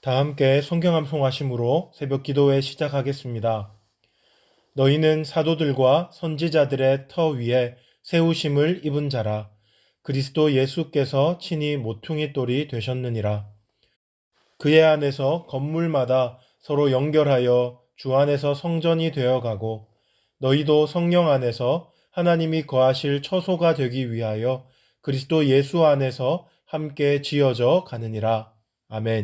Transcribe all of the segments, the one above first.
다 함께 성경 암송하심으로 새벽 기도회 시작하겠습니다. 너희는 사도들과 선지자들의 터 위에 세우심을 입은 자라. 그리스도 예수께서 친히 모퉁이 돌이 되셨느니라. 그의 안에서 건물마다 서로 연결하여 주 안에서 성전이 되어가고 너희도 성령 안에서 하나님이 거하실 처소가 되기 위하여 그리스도 예수 안에서 함께 지어져 가느니라. 아멘.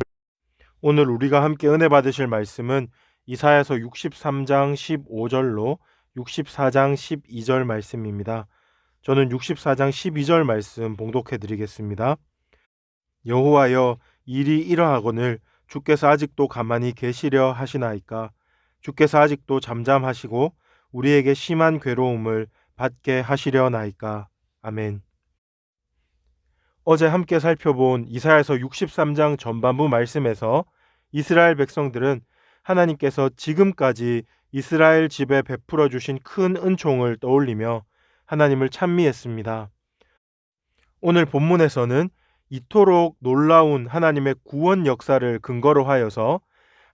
오늘 우리가 함께 은혜 받으실 말씀은 이사야서 63장 15절로 64장 12절 말씀입니다. 저는 64장 12절 말씀 봉독해 드리겠습니다. 여호와여, 일이 이러하거늘 주께서 아직도 가만히 계시려 하시나이까? 주께서 아직도 잠잠하시고 우리에게 심한 괴로움을 받게 하시려나이까? 아멘. 어제 함께 살펴본 이사야서 63장 전반부 말씀에서 이스라엘 백성들은 하나님께서 지금까지 이스라엘 집에 베풀어 주신 큰 은총을 떠올리며 하나님을 찬미했습니다. 오늘 본문에서는 이토록 놀라운 하나님의 구원 역사를 근거로 하여서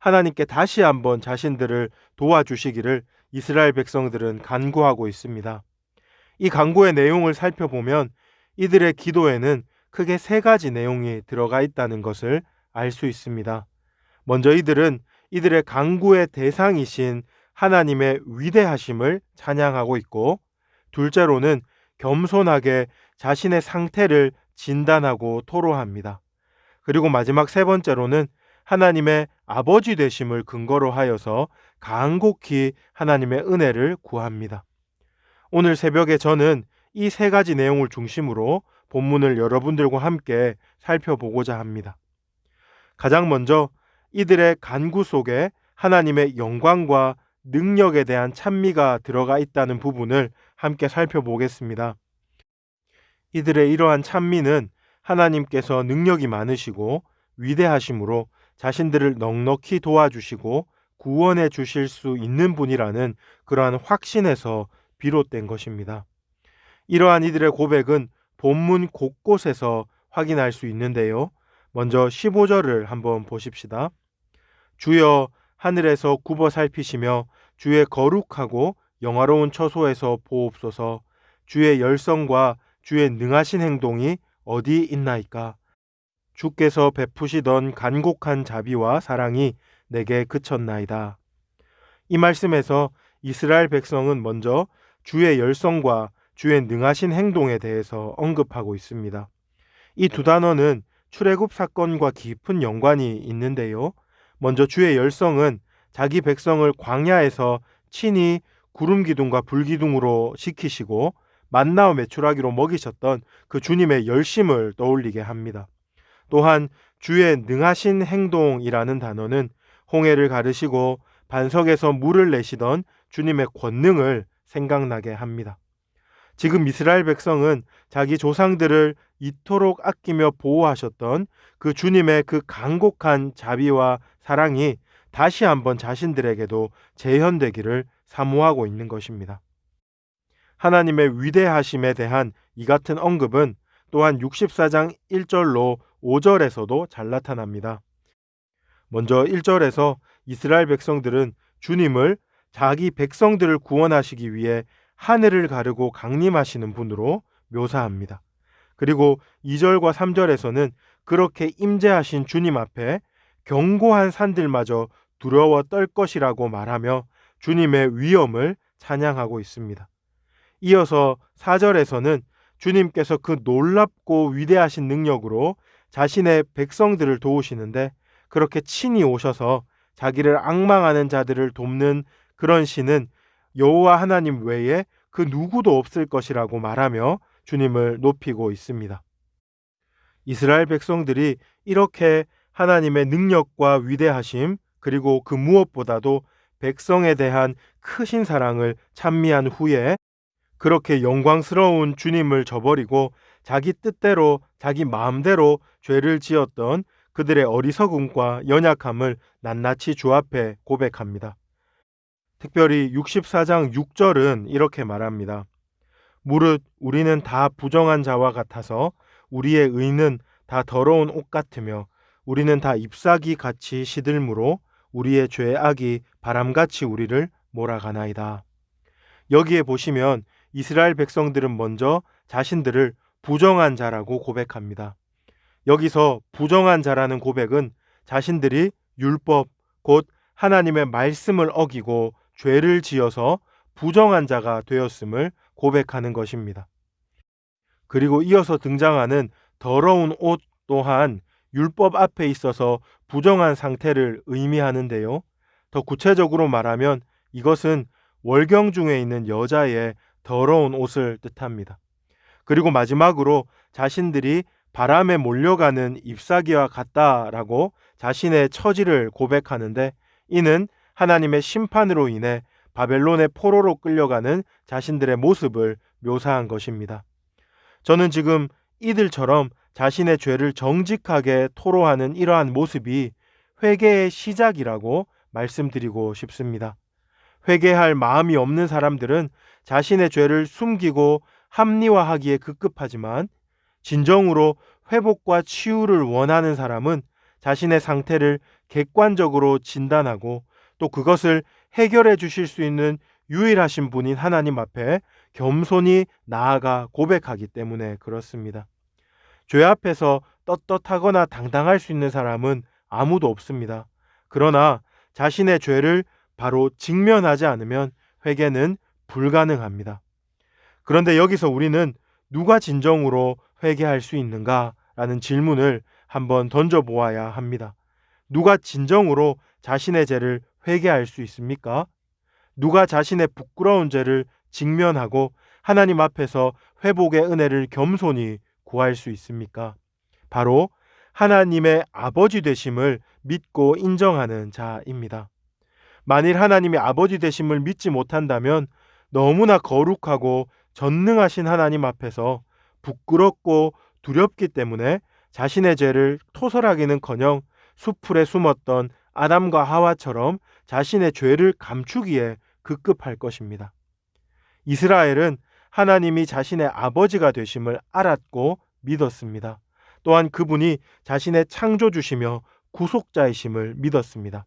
하나님께 다시 한번 자신들을 도와주시기를 이스라엘 백성들은 간구하고 있습니다. 이 간구의 내용을 살펴보면 이들의 기도에는 크게 세 가지 내용이 들어가 있다는 것을 알 수 있습니다. 먼저 이들은 이들의 간구의 대상이신 하나님의 위대하심을 찬양하고 있고, 둘째로는 겸손하게 자신의 상태를 진단하고 토로합니다. 그리고 마지막 세 번째로는 하나님의 아버지 되심을 근거로 하여서 간곡히 하나님의 은혜를 구합니다. 오늘 새벽에 저는 이 세 가지 내용을 중심으로 본문을 여러분들과 함께 살펴보고자 합니다. 가장 먼저 이들의 간구 속에 하나님의 영광과 능력에 대한 찬미가 들어가 있다는 부분을 함께 살펴보겠습니다. 이들의 이러한 찬미는 하나님께서 능력이 많으시고 위대하심으로 자신들을 넉넉히 도와주시고 구원해 주실 수 있는 분이라는 그러한 확신에서 비롯된 것입니다. 이러한 이들의 고백은 본문 곳곳에서 확인할 수 있는데요. 먼저 15절을 한번 보십시다. 주여, 하늘에서 굽어 살피시며 주의 거룩하고 영화로운 처소에서 보옵소서. 주의 열성과 주의 능하신 행동이 어디 있나이까? 주께서 베푸시던 간곡한 자비와 사랑이 내게 그쳤나이다. 이 말씀에서 이스라엘 백성은 먼저 주의 열성과 주의 능하신 행동에 대해서 언급하고 있습니다. 이 두 단어는 출애굽 사건과 깊은 연관이 있는데요. 먼저 주의 열성은 자기 백성을 광야에서 친히 구름 기둥과 불 기둥으로 지키시고 만나와 메추라기로 먹이셨던 그 주님의 열심을 떠올리게 합니다. 또한 주의 능하신 행동이라는 단어는 홍해를 가르시고 반석에서 물을 내시던 주님의 권능을 생각나게 합니다. 지금 이스라엘 백성은 자기 조상들을 이토록 아끼며 보호하셨던 그 주님의 그 간곡한 자비와 사랑이 다시 한번 자신들에게도 재현되기를 사모하고 있는 것입니다. 하나님의 위대하심에 대한 이 같은 언급은 또한 64장 1절로 5절에서도 잘 나타납니다. 먼저 1절에서 이스라엘 백성들은 주님을 자기 백성들을 구원하시기 위해 하늘을 가르고 강림하시는 분으로 묘사합니다. 그리고 2절과 3절에서는 그렇게 임재하신 주님 앞에 견고한 산들마저 두려워 떨 것이라고 말하며 주님의 위엄을 찬양하고 있습니다. 이어서 4절에서는 주님께서 그 놀랍고 위대하신 능력으로 자신의 백성들을 도우시는데 그렇게 친히 오셔서 자기를 앙망하는 자들을 돕는 그런 신은 여호와 하나님 외에 그 누구도 없을 것이라고 말하며 주님을 높이고 있습니다. 이스라엘 백성들이 이렇게 하나님의 능력과 위대하심 그리고 그 무엇보다도 백성에 대한 크신 사랑을 찬미한 후에 그렇게 영광스러운 주님을 저버리고 자기 뜻대로 자기 마음대로 죄를 지었던 그들의 어리석음과 연약함을 낱낱이 주 앞에 고백합니다. 특별히 64장 6절은 이렇게 말합니다. 무릇 우리는 다 부정한 자와 같아서 우리의 의는 다 더러운 옷 같으며 우리는 다 잎사귀 같이 시들므로 우리의 죄의 악이 바람같이 우리를 몰아가나이다. 여기에 보시면 이스라엘 백성들은 먼저 자신들을 부정한 자라고 고백합니다. 여기서 부정한 자라는 고백은 자신들이 율법, 곧 하나님의 말씀을 어기고 죄를 지어서 부정한 자가 되었음을 고백하는 것입니다. 그리고 이어서 등장하는 더러운 옷 또한 율법 앞에 있어서 부정한 상태를 의미하는데요. 더 구체적으로 말하면 이것은 월경 중에 있는 여자의 더러운 옷을 뜻합니다. 그리고 마지막으로 자신들이 바람에 몰려가는 잎사귀와 같다라고 자신의 처지를 고백하는데, 이는 하나님의 심판으로 인해 바벨론의 포로로 끌려가는 자신들의 모습을 묘사한 것입니다. 저는 지금 이들처럼 자신의 죄를 정직하게 토로하는 이러한 모습이 회개의 시작이라고 말씀드리고 싶습니다. 회개할 마음이 없는 사람들은 자신의 죄를 숨기고 합리화하기에 급급하지만, 진정으로 회복과 치유를 원하는 사람은 자신의 상태를 객관적으로 진단하고 또 그것을 해결해 주실 수 있는 유일하신 분인 하나님 앞에 겸손히 나아가 고백하기 때문에 그렇습니다. 죄 앞에서 떳떳하거나 당당할 수 있는 사람은 아무도 없습니다. 그러나 자신의 죄를 바로 직면하지 않으면 회개는 불가능합니다. 그런데 여기서 우리는 누가 진정으로 회개할 수 있는가라는 질문을 한번 던져보아야 합니다. 누가 진정으로 자신의 죄를 회개할 수 있습니까? 누가 자신의 부끄러운 죄를 직면하고 하나님 앞에서 회복의 은혜를 겸손히 구할 수 있습니까? 바로 하나님의 아버지 되심을 믿고 인정하는 자입니다. 만일 하나님의 아버지 되심을 믿지 못한다면 너무나 거룩하고 전능하신 하나님 앞에서 부끄럽고 두렵기 때문에 자신의 죄를 토설하기는커녕 수풀에 숨었던 아담과 하와처럼 자신의 죄를 감추기에 급급할 것입니다. 이스라엘은 하나님이 자신의 아버지가 되심을 알았고 믿었습니다. 또한 그분이 자신의 창조주시며 구속자이심을 믿었습니다.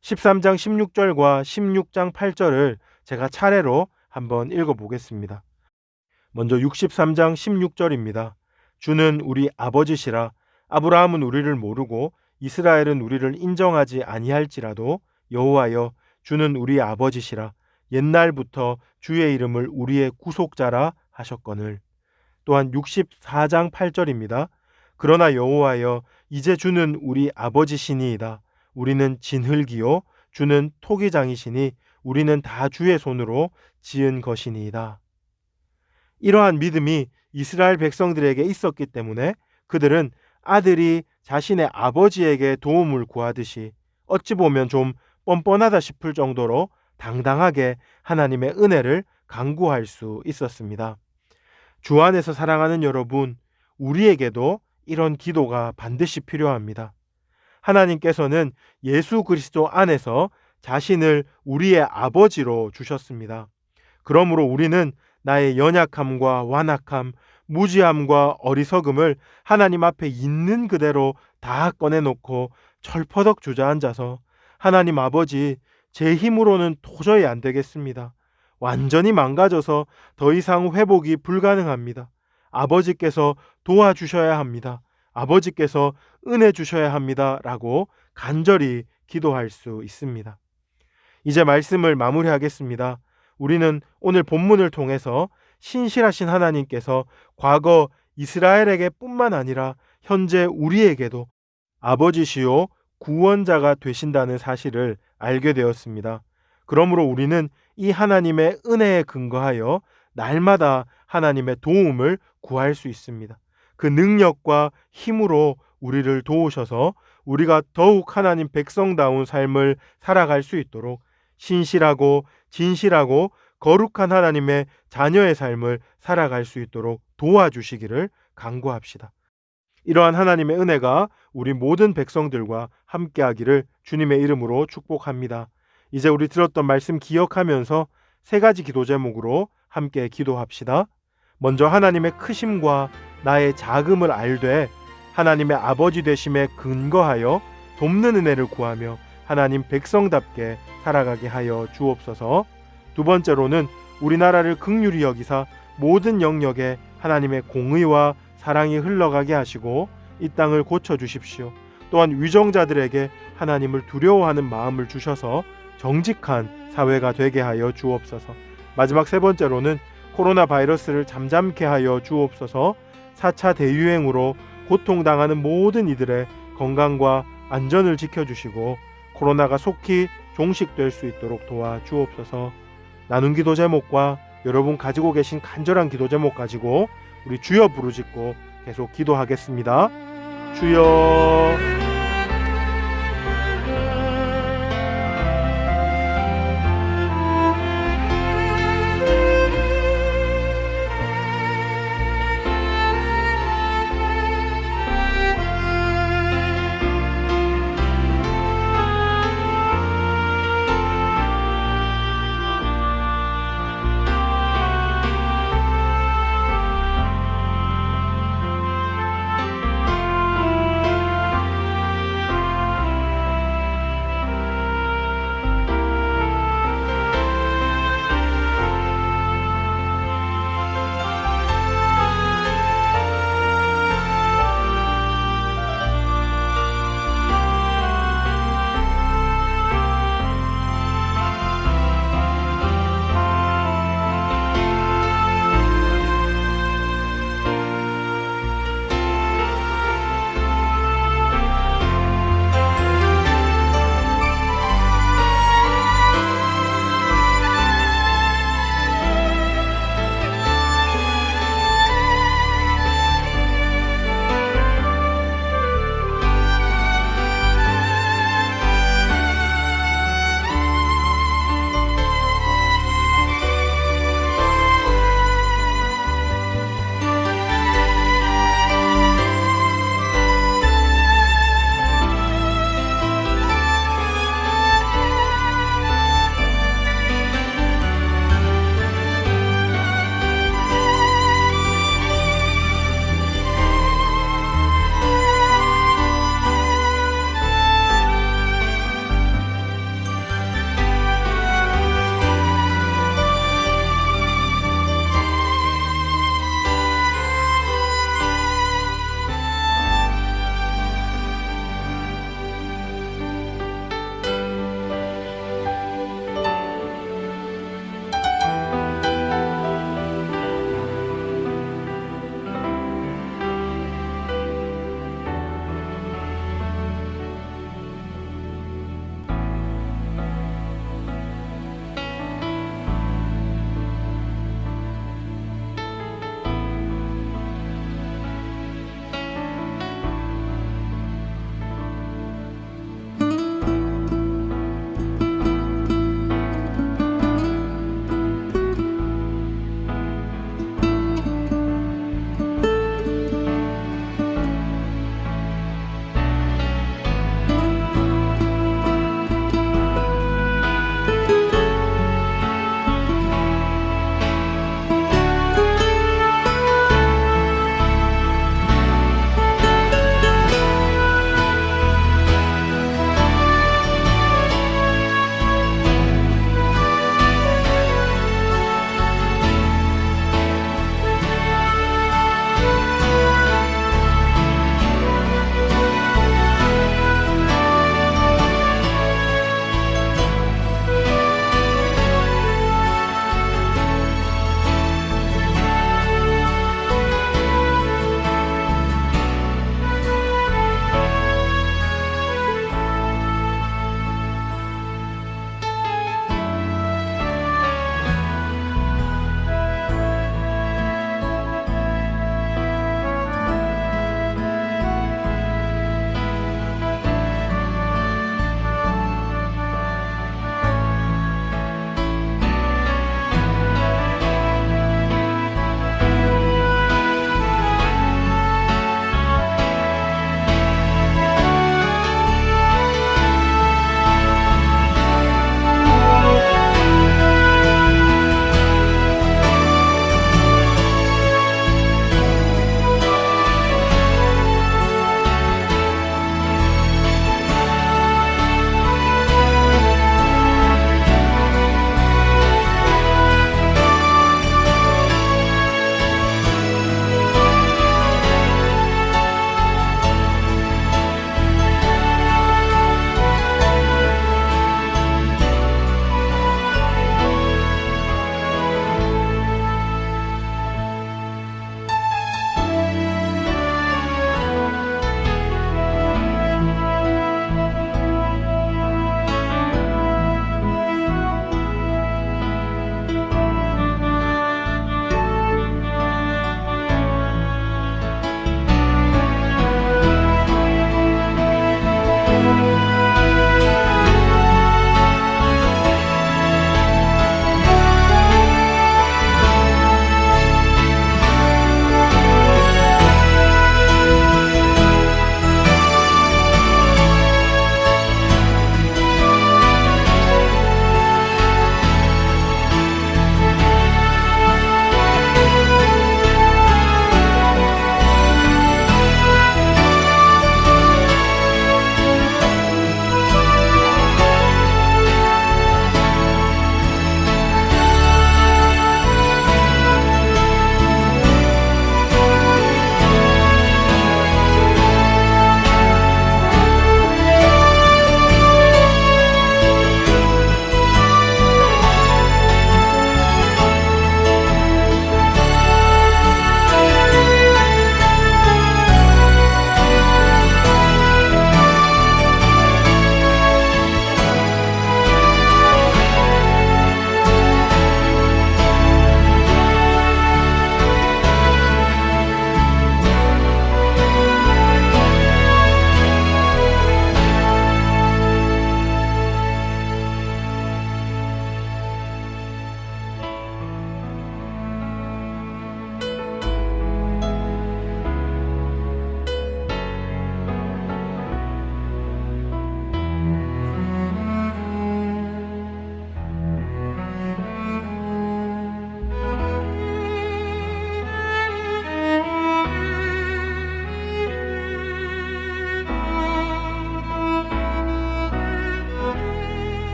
13장 16절과 16장 8절을 제가 차례로 한번 읽어보겠습니다. 먼저 63장 16절입니다. 주는 우리 아버지시라. 아브라함은 우리를 모르고 이스라엘은 우리를 인정하지 아니할지라도 여호와여, 주는 우리 아버지시라. 옛날부터 주의 이름을 우리의 구속자라 하셨거늘. 또한 64장 8절입니다. 그러나 여호와여, 이제 주는 우리 아버지시니이다. 우리는 진흙이요 주는 토기장이시니 우리는 다 주의 손으로 지은 것이니이다. 이러한 믿음이 이스라엘 백성들에게 있었기 때문에 그들은 아들이 자신의 아버지에게 도움을 구하듯이 어찌 보면 좀 뻔뻔하다 싶을 정도로 당당하게 하나님의 은혜를 간구할 수 있었습니다. 주 안에서 사랑하는 여러분, 우리에게도 이런 기도가 반드시 필요합니다. 하나님께서는 예수 그리스도 안에서 자신을 우리의 아버지로 주셨습니다. 그러므로 우리는 나의 연약함과 완악함, 무지함과 어리석음을 하나님 앞에 있는 그대로 다 꺼내놓고 철퍼덕 주저앉아서 하나님 아버지, 제 힘으로는 도저히 안 되겠습니다. 완전히 망가져서 더 이상 회복이 불가능합니다. 아버지께서 도와주셔야 합니다. 아버지께서 은혜 주셔야 합니다. 라고 간절히 기도할 수 있습니다. 이제 말씀을 마무리하겠습니다. 우리는 오늘 본문을 통해서 신실하신 하나님께서 과거 이스라엘에게 뿐만 아니라 현재 우리에게도 아버지시요 구원자가 되신다는 사실을 알게 되었습니다. 그러므로 우리는 이 하나님의 은혜에 근거하여 날마다 하나님의 도움을 구할 수 있습니다. 그 능력과 힘으로 우리를 도우셔서 우리가 더욱 하나님 백성다운 삶을 살아갈 수 있도록 신실하고 진실하고 거룩한 하나님의 자녀의 삶을 살아갈 수 있도록 도와주시기를 간구합시다. 이러한 하나님의 은혜가 우리 모든 백성들과 함께하기를 주님의 이름으로 축복합니다. 이제 우리 들었던 말씀 기억하면서 세 가지 기도 제목으로 함께 기도합시다. 먼저 하나님의 크심과 나의 작음을 알되 하나님의 아버지 되심에 근거하여 돕는 은혜를 구하며 하나님 백성답게 살아가게 하여 주옵소서. 두 번째로는 우리나라를 긍휼히 여기사 모든 영역에 하나님의 공의와 사랑이 흘러가게 하시고 이 땅을 고쳐주십시오. 또한 위정자들에게 하나님을 두려워하는 마음을 주셔서 정직한 사회가 되게 하여 주옵소서. 마지막 세 번째로는 코로나 바이러스를 잠잠케 하여 주옵소서. 4차 대유행으로 고통당하는 모든 이들의 건강과 안전을 지켜주시고 코로나가 속히 종식될 수 있도록 도와주옵소서. 나눈 기도 제목과 여러분 가지고 계신 간절한 기도 제목 가지고 우리 주여 부르짖고 계속 기도하겠습니다. 주여